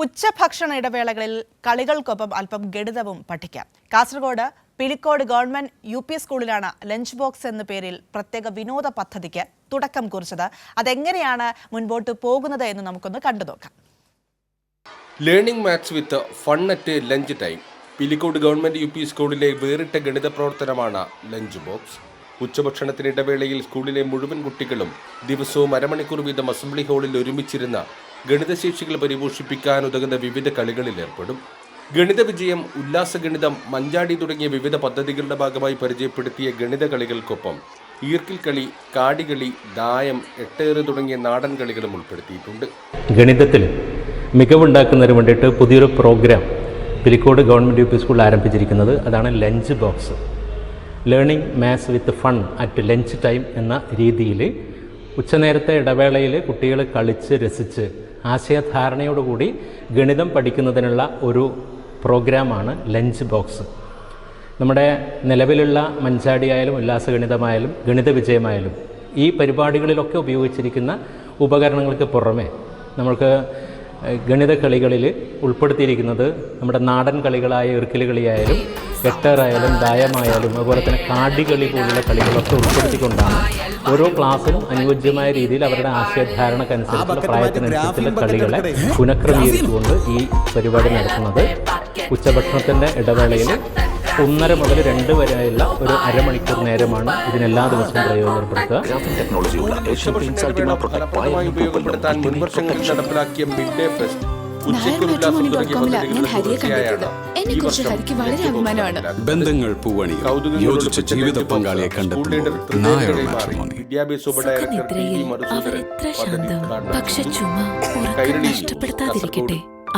ഉച്ചഭക്ഷണ ഇടവേളകളിൽ കളികൾക്കൊപ്പം അല്പം ഗണിതവും പഠിക്കാം. കാസർഗോഡ് പിലിക്കോട് ഗവൺമെന്റ് UP സ്കൂളിലാണ് ലഞ്ച് ബോക്സ് എന്ന പേരിൽ പ്രത്യേക വിനോദ പദ്ധതിക്ക് തുടക്കം കുറിച്ചത്. അതെങ്ങനെയാണ് മുൻപോട്ട് പോകുന്നത് എന്ന് നമുക്കൊന്ന് കണ്ടു നോക്കാം. Learning maths with fun at lunch time. Pilicode government UP സ്കൂളിലെ വേറിട്ട ഗണിത പ്രവർത്തനമാണ് ലഞ്ച് ബോക്സ്. ഉച്ചഭക്ഷണത്തിനിടവേളയിൽ സ്കൂളിലെ മുഴുവൻ കുട്ടികളും ദിവസവും അരമണിക്കൂർ വീതം അസംബ്ലി ഹാളിൽ ഒരുമിച്ചിരുന്ന ഗണിതശേഷികൾ പരിപോഷിപ്പിക്കാൻ ഉതകുന്ന വിവിധ കളികളിൽ ഏർപ്പെടും. ഗണിത വിജയം, ഉല്ലാസഗണിതം, മഞ്ചാടി തുടങ്ങിയ വിവിധ പദ്ധതികളുടെ ഭാഗമായി പരിചയപ്പെടുത്തിയ ഗണിത കളികൾക്കൊപ്പം ഈർക്കിൽ കളി, കാടികളി, ദായം, എട്ടേറ് തുടങ്ങിയ നാടൻ കളികളും ഉൾപ്പെടുത്തിയിട്ടുണ്ട്. ഗണിതത്തിൽ മികവുണ്ടാക്കുന്നതിന് വേണ്ടിയിട്ട് പുതിയൊരു പ്രോഗ്രാം പിലിക്കോട് ഗവൺമെൻറ് UP സ്കൂളിൽ ആരംഭിച്ചിരിക്കുന്നത്. അതാണ് lunch box. Learning maths with fun at lunch time എന്ന രീതിയിൽ ഉച്ചനേരത്തെ ഇടവേളയിൽ കുട്ടികൾ കളിച്ച് രസിച്ച് ആശയധാരണയോടുകൂടി ഗണിതം പഠിക്കുന്നതിനുള്ള ഒരു പ്രോഗ്രാമാണ് ലഞ്ച് ബോക്സ്. നമ്മുടെ നിലവിലുള്ള മഞ്ചാടിയായാലും ഉല്ലാസഗണിതമായാലും ഗണിത വിജയമായാലും ഈ പരിപാടികളിലൊക്കെ ഉപയോഗിച്ചിരിക്കുന്ന ഉപകരണങ്ങൾക്ക് പുറമെ നമുക്ക് ഗണിത കളികളിൽ ഉൾപ്പെടുത്തിയിരിക്കുന്നത് നമ്മുടെ നാടൻ കളികളായ ഇർക്കിൽ കളിയായാലും എട്ടറായാലും ദായമായാലും അതുപോലെ തന്നെ കാടികളി പോലുള്ള കളികളൊക്കെ ഉൾപ്പെടുത്തിക്കൊണ്ടാണ് ഓരോ ക്ലാസ്സിലും അനുയോജ്യമായ രീതിയിൽ അവരുടെ ആശയധാരണക്കനുസരിച്ചുള്ള പ്രായത്തിനനുസരിച്ചുള്ള കളികളെ പുനഃക്രമീകരിച്ചുകൊണ്ട് ഈ പരിപാടി നടത്തുന്നത്. ഉച്ചഭക്ഷണത്തിൻ്റെ ഇടവേളയിൽ 1:30 മുതൽ 2 വരെയുള്ള ഒരു അരമണിക്കൂർ നേരമാണ് ഇതിനെല്ലാ ദിവസവും പ്രയോജനപ്പെടുത്തുക. ഉപയോഗപ്പെടുത്താൻ മുൻവർഷങ്ങളിൽ നടപ്പിലാക്കിയ മിഡ് ഡേ ഫെസ്റ്റ്, ബന്ധങ്ങൾ പൂവണി യോജിച്ച ജീവിത പങ്കാളിയെ കണ്ടെത്തുമ്പോൾ വിദ്യാഭ്യാസ ഡയറക്ടർ പക്ഷെ ചുമ നഷ്ടപ്പെടുത്താതിരിക്കട്ടെ.